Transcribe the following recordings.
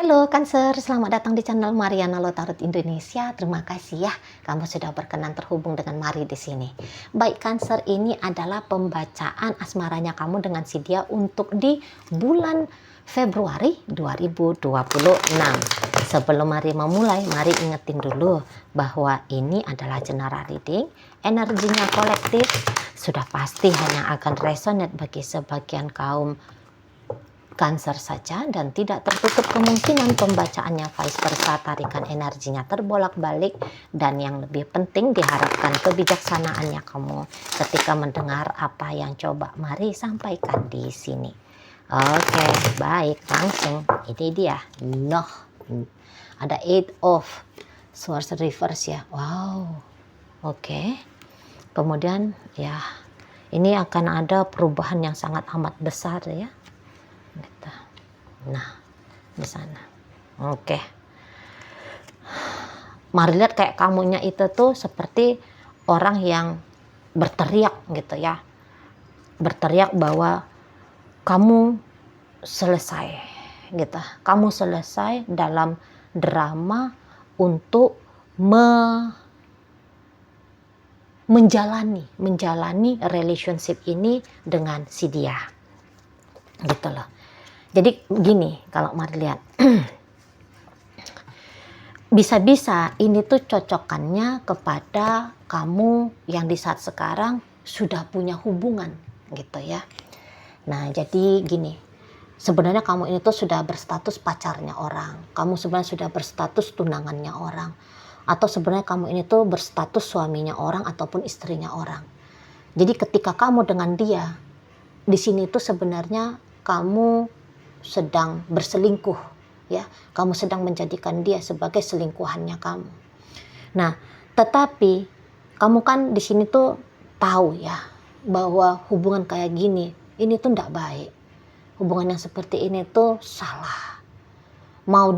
Halo Cancer, selamat datang di channel Mariana Lotarot Indonesia. Terima kasih ya, kamu sudah berkenan terhubung dengan Mari di sini. Baik Cancer, ini adalah pembacaan asmaranya kamu dengan si dia untuk di bulan Februari 2026. Sebelum Mari memulai, Mari ingetin dulu bahwa ini adalah general reading, energinya kolektif, sudah pasti hanya akan resonate bagi sebagian kaum Cancer saja dan tidak tertutup kemungkinan pembacaannya vice versa, tarikan energinya terbolak-balik, dan yang lebih penting diharapkan kebijaksanaannya kamu ketika mendengar apa yang coba Mari sampaikan di sini. Oke, baik, langsung ini dia. Noh, ada 8 of Swords reverse ya. Wow. Oke. Kemudian ya, ini akan ada perubahan yang sangat amat besar ya. Nah, di sana. Oke. Mari lihat kayak kamunya itu tuh seperti orang yang berteriak gitu ya. Berteriak bahwa kamu selesai gitu. Kamu selesai dalam drama untuk menjalani relationship ini dengan si dia. Gitu loh. Jadi gini, kalau Mari lihat, bisa-bisa ini tuh cocokannya kepada kamu yang di saat sekarang sudah punya hubungan gitu ya. Nah jadi gini, sebenarnya kamu ini tuh sudah berstatus pacarnya orang, kamu sebenarnya sudah berstatus tunangannya orang, atau sebenarnya kamu ini tuh berstatus suaminya orang ataupun istrinya orang. Jadi ketika kamu dengan dia, di sini tuh sebenarnya kamu sedang berselingkuh ya, kamu sedang menjadikan dia sebagai selingkuhannya kamu. Nah, tetapi kamu kan di sini tuh tahu ya bahwa hubungan kayak gini ini tuh tidak baik. Hubungan yang seperti ini tuh salah. Mau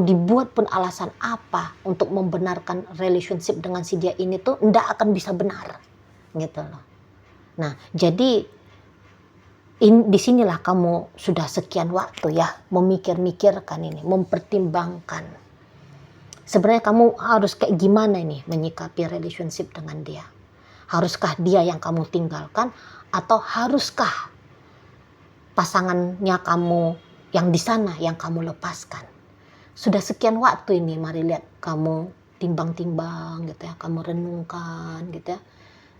dibuat pun alasan apa untuk membenarkan relationship dengan si dia ini tuh tidak akan bisa benar gitu loh. Nah, jadi disinilah kamu sudah sekian waktu ya memikir-mikirkan ini, mempertimbangkan. Sebenarnya kamu harus kayak gimana nih menyikapi relationship dengan dia? Haruskah dia yang kamu tinggalkan atau haruskah pasangannya kamu yang di sana yang kamu lepaskan? Sudah sekian waktu ini Mari lihat kamu timbang-timbang gitu ya, kamu renungkan gitu ya.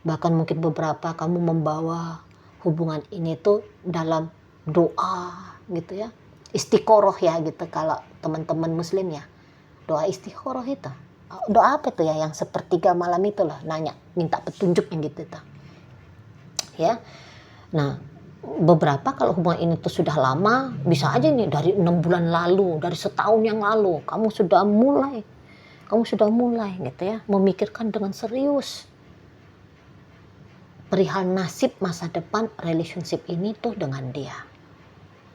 Bahkan mungkin beberapa kamu membawa hubungan ini tuh dalam doa gitu ya, istiqoroh ya gitu kalau teman-teman muslim ya, doa istiqoroh itu doa apa tuh ya, yang sepertiga malam itu loh, nanya minta petunjuk yang gitu tuh ya. Nah beberapa kalau hubungan ini tuh sudah lama, bisa aja nih dari 6 bulan lalu, dari setahun yang lalu kamu sudah mulai gitu ya memikirkan dengan serius perihal nasib masa depan relationship ini tuh dengan dia.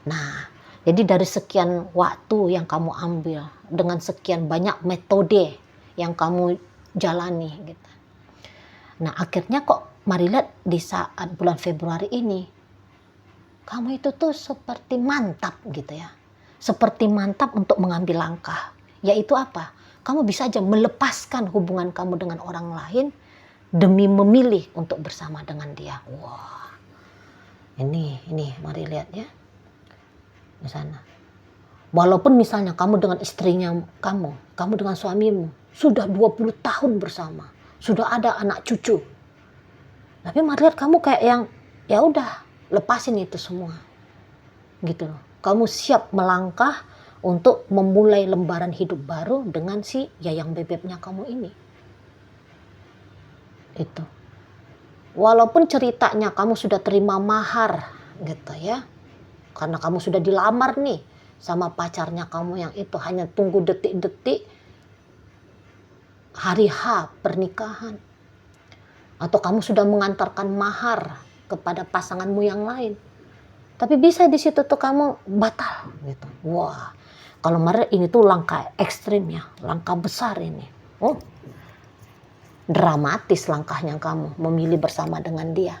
Nah, jadi dari sekian waktu yang kamu ambil, dengan sekian banyak metode yang kamu jalani gitu. Nah, akhirnya kok Mari lihat di saat bulan Februari ini, kamu itu tuh seperti mantap gitu ya. Seperti mantap untuk mengambil langkah. Yaitu apa? Kamu bisa aja melepaskan hubungan kamu dengan orang lain demi memilih untuk bersama dengan dia. Wah, ini Mari lihat ya di sana. Walaupun misalnya kamu dengan istrinya kamu dengan suamimu sudah 20 tahun bersama, sudah ada anak cucu, tapi Mari lihat kamu kayak yang ya udah lepasin itu semua, gitu loh. Kamu siap melangkah untuk memulai lembaran hidup baru dengan si yayang bebeknya kamu ini. Itu walaupun ceritanya kamu sudah terima mahar gitu ya, karena kamu sudah dilamar nih sama pacarnya kamu yang itu, hanya tunggu detik-detik hari H pernikahan, atau kamu sudah mengantarkan mahar kepada pasanganmu yang lain, tapi bisa di situ tuh kamu batal gitu. Wah, kalau Mari ini tuh langkah ekstrim ya, langkah besar ini. Dramatis langkahnya kamu memilih bersama dengan dia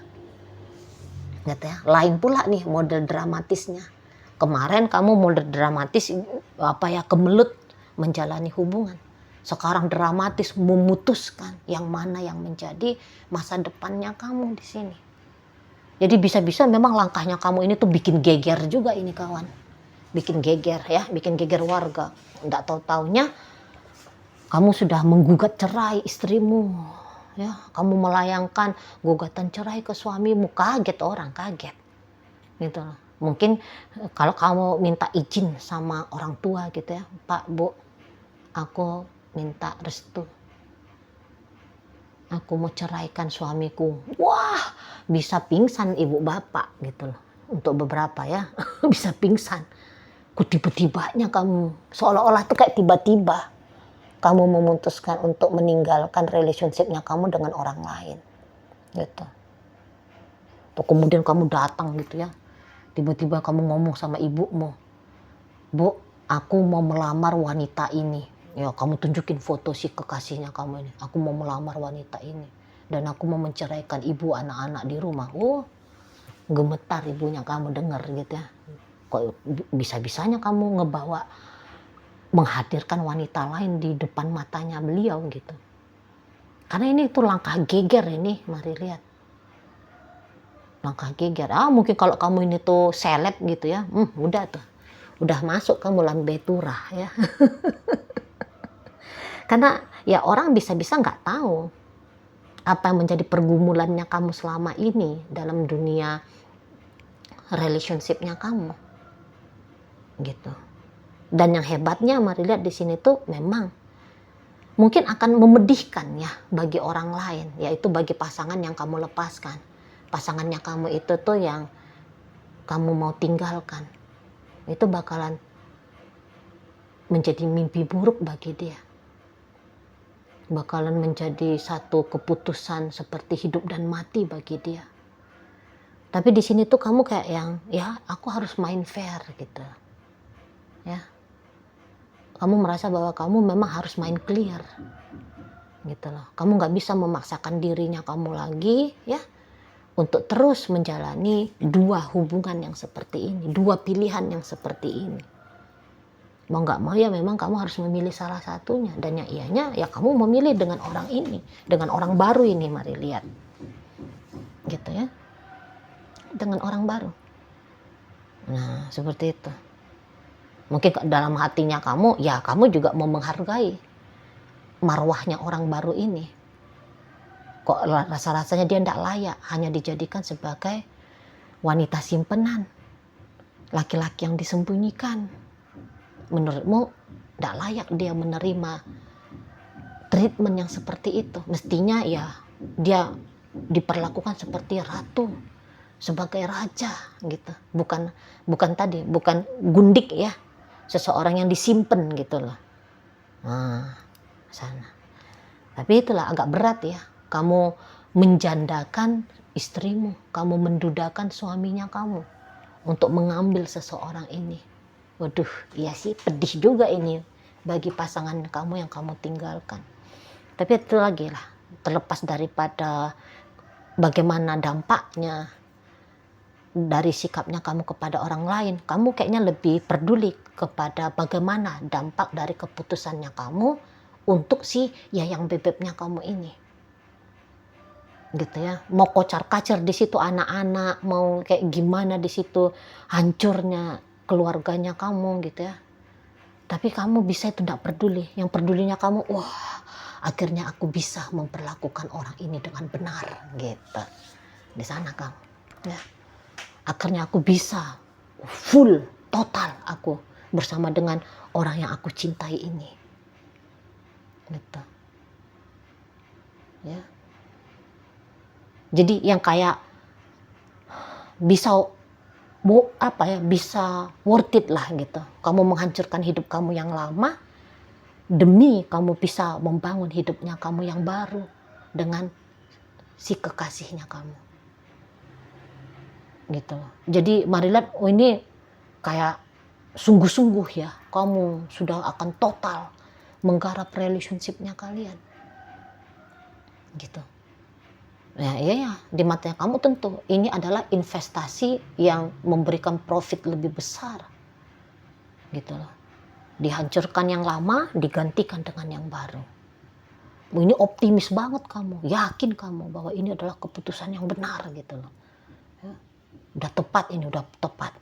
gitu ya. Lain pula nih model dramatisnya. Kemarin kamu mulai dramatis kemelut menjalani hubungan. Sekarang dramatis memutuskan yang mana yang menjadi masa depannya kamu di sini. Jadi bisa-bisa memang langkahnya kamu ini tuh bikin geger juga ini kawan. Bikin geger ya, bikin geger warga. Nggak tahu-taunya kamu sudah menggugat cerai istrimu. Ya, kamu melayangkan gugatan cerai ke suamimu, kaget orang, kaget. Gitu. Mungkin kalau kamu minta izin sama orang tua gitu ya, Pak, Bu, aku minta restu. Aku mau ceraikan suamiku. Wah, bisa pingsan ibu bapak gitu loh. Untuk beberapa ya, bisa pingsan. Kok tiba-tibanya kamu, seolah-olah itu kayak tiba-tiba kamu memutuskan untuk meninggalkan relationship-nya kamu dengan orang lain. Gitu. Atau kemudian kamu datang gitu ya. Tiba-tiba kamu ngomong sama ibumu, Bu, aku mau melamar wanita ini. Ya, kamu tunjukin foto si kekasihnya kamu ini. Aku mau melamar wanita ini. Dan aku mau menceraikan ibu anak-anak di rumah. Oh, gemetar ibunya kamu dengar gitu ya. Kok bisa-bisanya kamu menghadirkan wanita lain di depan matanya beliau gitu. Karena ini tuh langkah geger ini, mari lihat. Langkah geger. Mungkin kalau kamu ini tuh seleb gitu ya. Udah tuh. Udah masuk kamu lambe turah ya. Karena ya orang bisa-bisa nggak tahu apa yang menjadi pergumulannya kamu selama ini dalam dunia relationship-nya kamu. Gitu. Dan yang hebatnya mari lihat di sini tuh memang mungkin akan memedihkan ya bagi orang lain, yaitu bagi pasangan yang kamu lepaskan. Pasangannya kamu itu tuh yang kamu mau tinggalkan. Itu bakalan menjadi mimpi buruk bagi dia. Bakalan menjadi satu keputusan seperti hidup dan mati bagi dia. Tapi di sini tuh kamu kayak yang, ya aku harus main fair gitu. Ya. Kamu merasa bahwa kamu memang harus main clear. Gitu loh. Kamu nggak bisa memaksakan dirinya kamu lagi ya untuk terus menjalani dua hubungan yang seperti ini, dua pilihan yang seperti ini. Mau nggak mau ya memang kamu harus memilih salah satunya. Dan yang ianya ya kamu memilih dengan orang ini. Dengan orang baru ini, mari lihat. Gitu ya. Dengan orang baru. Nah, seperti itu. Mungkin dalam hatinya kamu, ya kamu juga mau menghargai marwahnya orang baru ini. Kok rasa-rasanya dia tidak layak, hanya dijadikan sebagai wanita simpenan. Laki-laki yang disembunyikan. Menurutmu tidak layak dia menerima treatment yang seperti itu. Mestinya ya dia diperlakukan seperti ratu, sebagai raja gitu. Bukan gundik ya, seseorang yang disimpan gitu loh. Nah, sana. Tapi itulah agak berat ya. Kamu menjandakan istrimu, kamu mendudakan suaminya kamu untuk mengambil seseorang ini. Waduh, iya sih pedih juga ini bagi pasangan kamu yang kamu tinggalkan. Tapi itu lagi lah, terlepas daripada bagaimana dampaknya dari sikapnya kamu kepada orang lain, kamu kayaknya lebih peduli kepada bagaimana dampak dari keputusannya kamu untuk si yayang bebeknya kamu ini. Gitu ya, mau kocar-kacir di situ anak-anak, mau kayak gimana di situ hancurnya keluarganya kamu gitu ya. Tapi kamu bisa itu tidak peduli. Yang pedulinya kamu, wah, akhirnya aku bisa memperlakukan orang ini dengan benar gitu. Di sana kamu. Ya. Akhirnya aku bisa full, total aku bersama dengan orang yang aku cintai ini. Gitu. Ya. Jadi yang kayak bisa bisa worth it lah gitu. Kamu menghancurkan hidup kamu yang lama demi kamu bisa membangun hidupnya kamu yang baru dengan si kekasihnya kamu. Gitu. Jadi mari lihat, ini kayak sungguh-sungguh ya, kamu sudah akan total menggarap relationship-nya kalian. Gitu. Ya, iya ya, di matanya kamu tentu ini adalah investasi yang memberikan profit lebih besar, gitu loh. Dihancurkan yang lama, digantikan dengan yang baru. Ini optimis banget kamu, yakin kamu bahwa ini adalah keputusan yang benar gitu loh. Ya, udah tepat ini, udah tepat.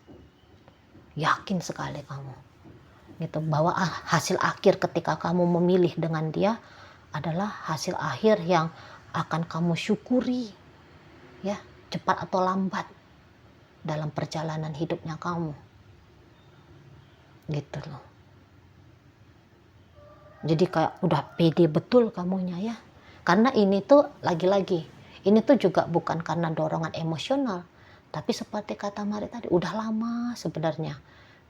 Yakin sekali kamu. Gitu, bahwa hasil akhir ketika kamu memilih dengan dia adalah hasil akhir yang akan kamu syukuri, ya, cepat atau lambat dalam perjalanan hidupnya kamu, gitu loh. Jadi kayak udah pede betul kamunya ya, karena ini tuh lagi-lagi, ini tuh juga bukan karena dorongan emosional, tapi seperti kata Mari tadi, udah lama sebenarnya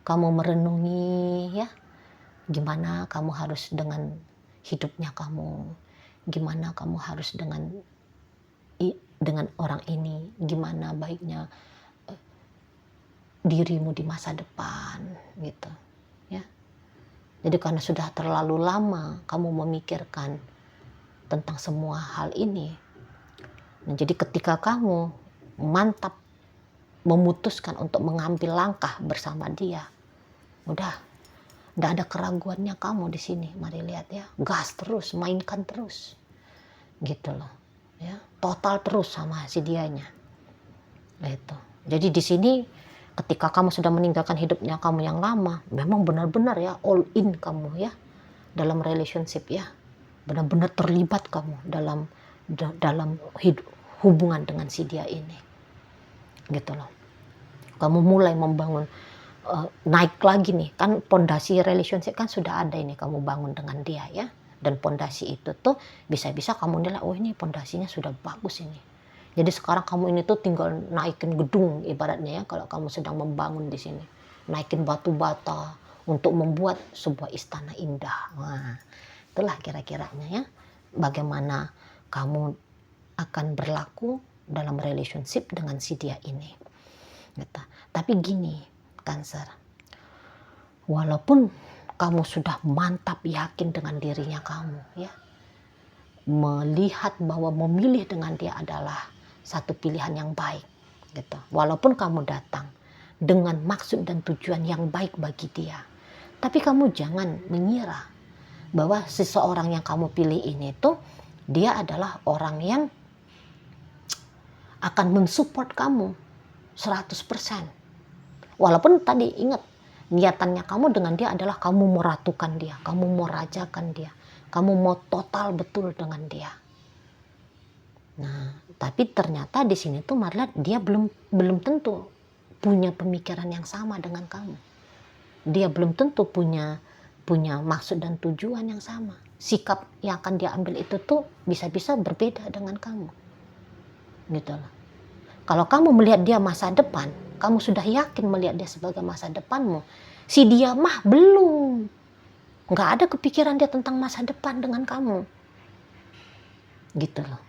kamu merenungi ya, gimana kamu harus dengan hidupnya kamu, gimana kamu harus dengan orang ini, gimana baiknya dirimu di masa depan gitu ya. Jadi karena sudah terlalu lama kamu memikirkan tentang semua hal ini, nah, jadi ketika kamu mantap memutuskan untuk mengambil langkah bersama dia, udah nggak ada keraguannya kamu di sini. Mari lihat ya, gas terus, mainkan terus, gitu loh, ya, total terus sama si dianya. Itu. Jadi di sini ketika kamu sudah meninggalkan hidupnya kamu yang lama, memang benar-benar ya all in kamu ya dalam relationship ya, benar-benar terlibat kamu dalam hubungan dengan si dia ini, gitu loh. Kamu mulai membangun naik lagi nih, kan pondasi relationship kan sudah ada ini kamu bangun dengan dia ya, dan pondasi itu tuh bisa-bisa kamu nilai, oh ini pondasinya sudah bagus ini. Jadi sekarang kamu ini tuh tinggal naikin gedung ibaratnya ya, kalau kamu sedang membangun di sini, naikin batu bata untuk membuat sebuah istana indah. Nah, itulah kira-kiranya ya, bagaimana kamu akan berlaku dalam relationship dengan si dia ini. Gitu. Tapi gini, Cancer, walaupun kamu sudah mantap yakin dengan dirinya kamu ya, melihat bahwa memilih dengan dia adalah satu pilihan yang baik gitu, walaupun kamu datang dengan maksud dan tujuan yang baik bagi dia, tapi kamu jangan mengira bahwa seseorang yang kamu pilih ini tuh dia adalah orang yang akan mensupport kamu 100%. Walaupun tadi ingat, niatannya kamu dengan dia adalah kamu mau ratukan dia, kamu mau rajakan dia, kamu mau total betul dengan dia. Nah, tapi ternyata di sini tuh Marla dia belum tentu punya pemikiran yang sama dengan kamu. Dia belum tentu punya maksud dan tujuan yang sama. Sikap yang akan dia ambil itu tuh bisa-bisa berbeda dengan kamu. Gitu loh. Kalau kamu melihat dia masa depan, kamu sudah yakin melihat dia sebagai masa depanmu. Si dia mah belum. Nggak ada kepikiran dia tentang masa depan dengan kamu. Gitu loh.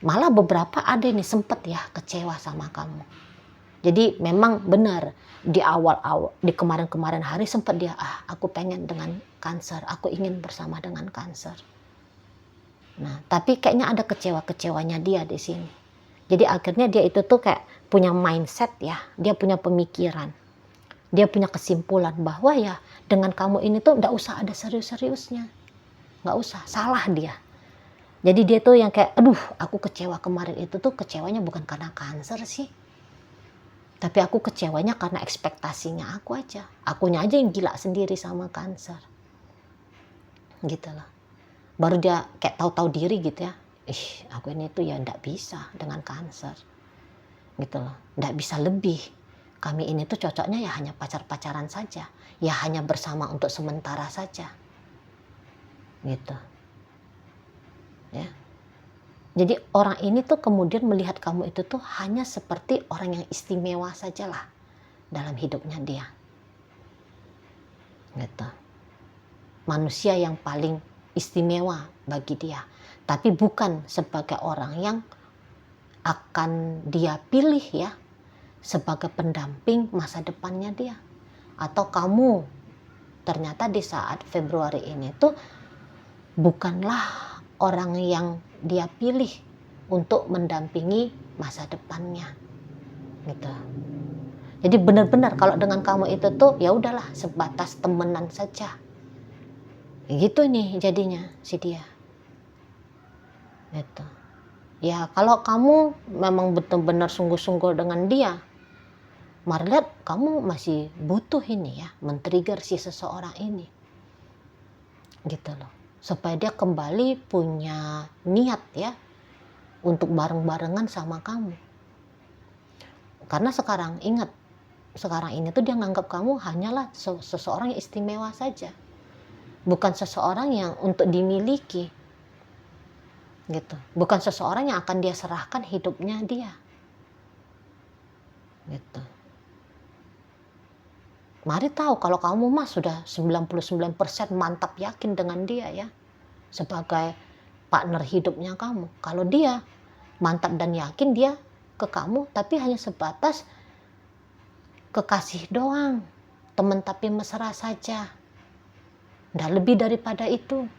Malah beberapa ada nih sempet ya kecewa sama kamu. Jadi memang benar di awal-awal, di kemarin-kemarin hari sempat dia, aku pengen dengan Cancer, aku ingin bersama dengan Cancer. Nah, tapi kayaknya ada kecewa-kecewanya dia di sini. Jadi akhirnya dia itu tuh kayak punya mindset ya, dia punya pemikiran, dia punya kesimpulan bahwa ya dengan kamu ini tuh nggak usah ada serius-seriusnya, nggak usah, salah dia. Jadi dia tuh yang kayak, aduh aku kecewa kemarin itu tuh kecewanya bukan karena Cancer sih, tapi aku kecewanya karena ekspektasinya aku aja, akunya aja yang gila sendiri sama Cancer, gitu loh. Baru dia kayak tahu-tahu diri gitu ya, aku ini tuh ya nggak bisa dengan Cancer, gitu loh, nggak bisa lebih. Kami ini tuh cocoknya ya hanya pacar-pacaran saja, ya hanya bersama untuk sementara saja, gitu ya. Jadi orang ini tuh kemudian melihat kamu itu tuh hanya seperti orang yang istimewa sajalah dalam hidupnya dia, gitu. Manusia yang paling istimewa bagi dia, tapi bukan sebagai orang yang akan dia pilih ya sebagai pendamping masa depannya dia. Atau kamu ternyata di saat Februari ini tuh bukanlah orang yang dia pilih untuk mendampingi masa depannya gitu. Jadi benar-benar kalau dengan kamu itu tuh ya udahlah sebatas temenan saja. Gitu nih jadinya si dia. Gitu. Ya kalau kamu memang benar-benar sungguh-sungguh dengan dia, mari lihat kamu masih butuh ini ya, men-trigger si seseorang ini. Gitu loh. Supaya dia kembali punya niat ya untuk bareng-barengan sama kamu. Karena sekarang ingat, sekarang ini tuh dia nganggap kamu hanyalah seseorang yang istimewa saja. Bukan seseorang yang untuk dimiliki. Gitu. Bukan seseorang yang akan dia serahkan hidupnya dia. Gitu. Mari tahu kalau kamu mah sudah 99% mantap yakin dengan dia ya. Sebagai partner hidupnya kamu. Kalau dia mantap dan yakin dia ke kamu, tapi hanya sebatas kekasih doang. Teman tapi mesra saja. Nggak lebih daripada itu.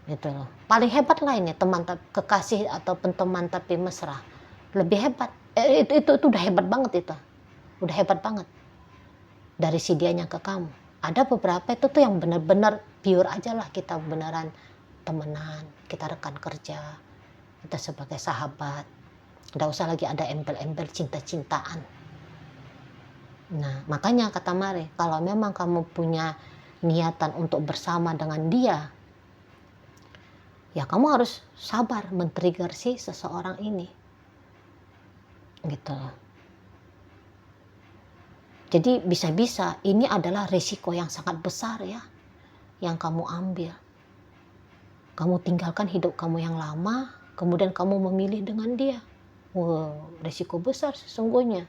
Gitu loh. Paling hebat lah ini teman kekasih ataupun teman tapi mesra. Lebih hebat. Itu udah hebat banget itu. Udah hebat banget. Dari si dianya ke kamu. Ada beberapa itu tuh yang benar-benar pure aja lah, kita beneran temenan, kita rekan kerja, kita sebagai sahabat. Nggak usah lagi ada embel-embel cinta-cintaan. Nah, makanya kata Mari, kalau memang kamu punya niatan untuk bersama dengan dia, ya kamu harus sabar men-trigger si seseorang ini. Gitu loh. Jadi bisa-bisa ini adalah risiko yang sangat besar ya, yang kamu ambil. Kamu tinggalkan hidup kamu yang lama, kemudian kamu memilih dengan dia. Wow, risiko besar sesungguhnya.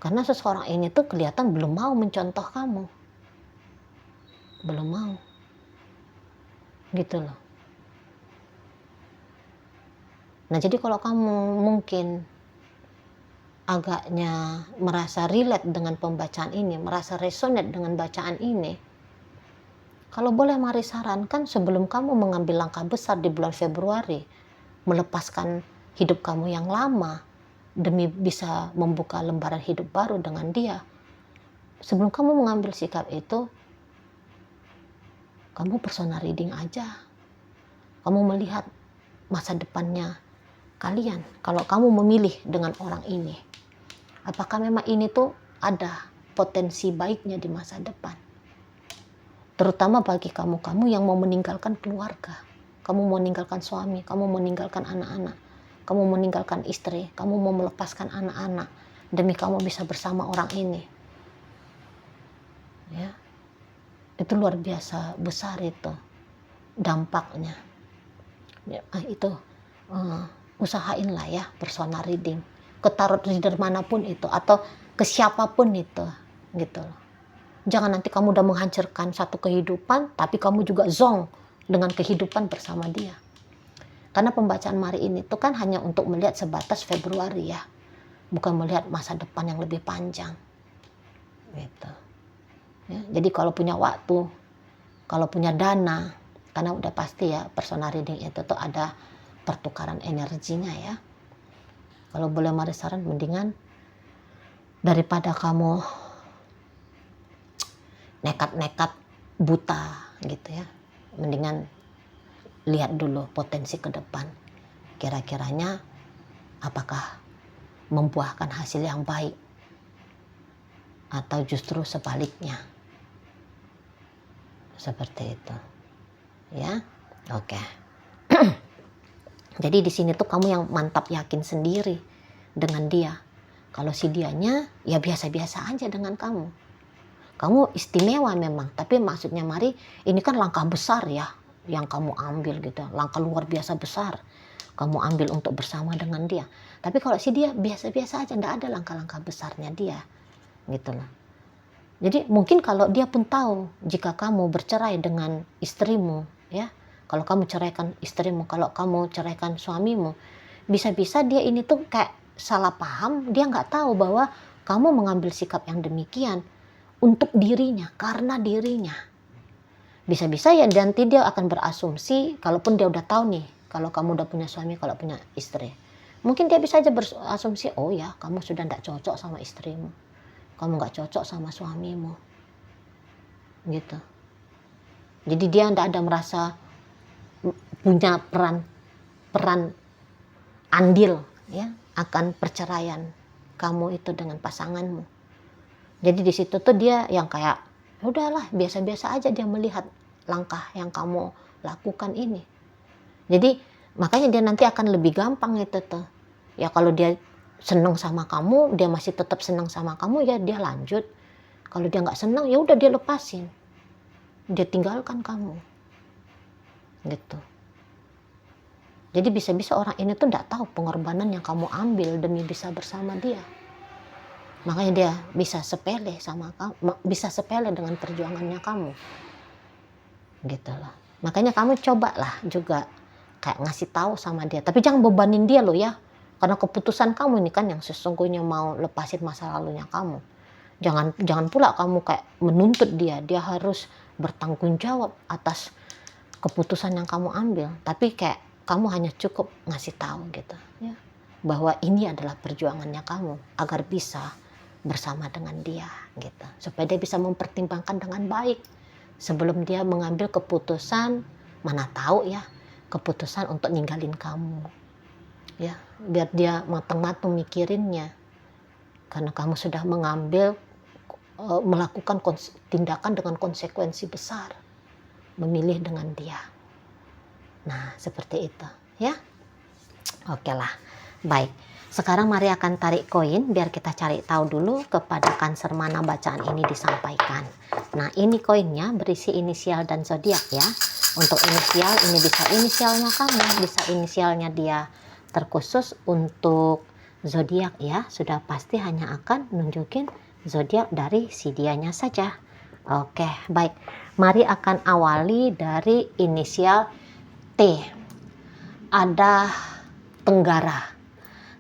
Karena seseorang ini tuh kelihatan belum mau mencontoh kamu. Belum mau. Gitu loh. Nah jadi kalau kamu mungkin agaknya merasa relate dengan pembacaan ini, merasa resonate dengan bacaan ini, kalau boleh Mari sarankan sebelum kamu mengambil langkah besar di bulan Februari, melepaskan hidup kamu yang lama demi bisa membuka lembaran hidup baru dengan dia, sebelum kamu mengambil sikap itu, kamu personal reading aja. Kamu melihat masa depannya kalian kalau kamu memilih dengan orang ini. Apakah memang ini tuh ada potensi baiknya di masa depan? Terutama bagi kamu yang mau meninggalkan keluarga. Kamu mau meninggalkan suami, kamu mau meninggalkan anak-anak, kamu mau meninggalkan istri, kamu mau melepaskan anak-anak demi kamu bisa bersama orang ini. Ya. Itu luar biasa besar itu dampaknya. Ya, itu usahainlah ya personal reading. Ke tarot reader manapun itu atau ke siapapun itu gitu loh. Jangan nanti kamu udah menghancurkan satu kehidupan tapi kamu juga zong dengan kehidupan bersama dia. Karena pembacaan Mari ini tuh kan hanya untuk melihat sebatas Februari ya, bukan melihat masa depan yang lebih panjang gitu ya. Jadi kalau punya waktu, kalau punya dana, karena udah pasti ya personal reading itu tuh ada pertukaran energinya ya. Kalau boleh Mari saran, mendingan daripada kamu nekat-nekat buta gitu ya, mendingan lihat dulu potensi ke depan. Kira-kiranya apakah membuahkan hasil yang baik atau justru sebaliknya. Seperti itu. Ya. Oke. Jadi di sini tuh kamu yang mantap yakin sendiri dengan dia. Kalau si dianya ya biasa-biasa aja dengan kamu. Kamu istimewa memang, tapi maksudnya Mari, ini kan langkah besar ya yang kamu ambil gitu. Langkah luar biasa besar kamu ambil untuk bersama dengan dia. Tapi kalau si dia biasa-biasa aja, enggak ada langkah-langkah besarnya dia. Gitu loh. Jadi mungkin kalau dia pun tahu jika kamu bercerai dengan istrimu ya, kalau kamu ceraikan istrimu, kalau kamu ceraikan suamimu, bisa-bisa dia ini tuh kayak salah paham, dia nggak tahu bahwa kamu mengambil sikap yang demikian untuk dirinya, karena dirinya. Bisa-bisa ya nanti dia akan berasumsi, kalaupun dia udah tahu nih, kalau kamu udah punya suami, kalau punya istri. Mungkin dia bisa aja berasumsi, oh ya kamu sudah tidak cocok sama istrimu. Kamu nggak cocok sama suamimu. Gitu. Jadi dia tidak ada merasa punya peran andil ya akan perceraian kamu itu dengan pasanganmu. Jadi di situ tuh dia yang kayak udahlah biasa-biasa aja dia melihat langkah yang kamu lakukan ini. Jadi makanya dia nanti akan lebih gampang itu tuh. Ya kalau dia senang sama kamu, dia masih tetap senang sama kamu, ya dia lanjut. Kalau dia nggak senang, ya udah dia lepasin. Dia tinggalkan kamu. Gitu. Jadi bisa-bisa orang ini tuh nggak tahu pengorbanan yang kamu ambil demi bisa bersama dia. Makanya dia bisa sepele sama kamu, bisa sepele dengan perjuangannya kamu. Gitu loh. Makanya kamu cobalah juga kayak ngasih tahu sama dia, tapi jangan bebanin dia loh ya. Karena keputusan kamu ini kan yang sesungguhnya mau lepasin masa lalunya kamu. Jangan pula kamu kayak menuntut dia harus bertanggung jawab atas keputusan yang kamu ambil. Tapi kayak kamu hanya cukup ngasih tahu gitu ya, bahwa ini adalah perjuangannya kamu agar bisa bersama dengan dia gitu, supaya dia bisa mempertimbangkan dengan baik sebelum dia mengambil keputusan, mana tahu ya keputusan untuk ninggalin kamu ya, biar dia matang-matang mikirinnya, karena kamu sudah melakukan tindakan dengan konsekuensi besar, memilih dengan dia. Nah seperti itu ya. Oke lah, baik. Sekarang mari akan tarik koin biar kita cari tahu dulu kepada Cancer mana bacaan ini disampaikan. Nah ini koinnya berisi inisial dan zodiak ya. Untuk inisial ini bisa inisialnya kamu, bisa inisialnya dia. Terkhusus untuk zodiak ya, sudah pasti hanya akan nunjukin zodiak dari si dianya saja. Oke, baik. Mari akan awali dari inisial T. Ada Tenggara,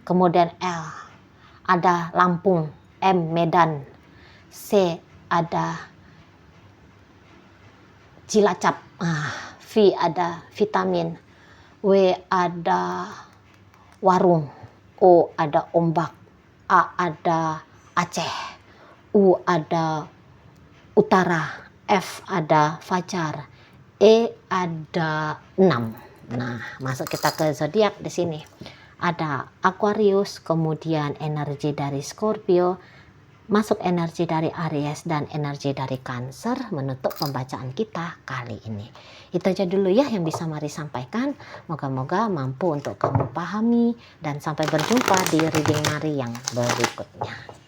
kemudian L ada Lampung, M Medan, C ada Cilacap, V ada vitamin, W ada warung, O ada ombak, A ada Aceh, U ada utara, F ada fajar, E ada 6. Nah, masuk kita ke zodiak di sini. Ada Aquarius, kemudian energi dari Scorpio, masuk energi dari Aries dan energi dari Cancer menutup pembacaan kita kali ini. Itu aja dulu ya yang bisa Mari sampaikan. Moga-moga mampu untuk kamu pahami dan sampai berjumpa di reading Mari yang berikutnya.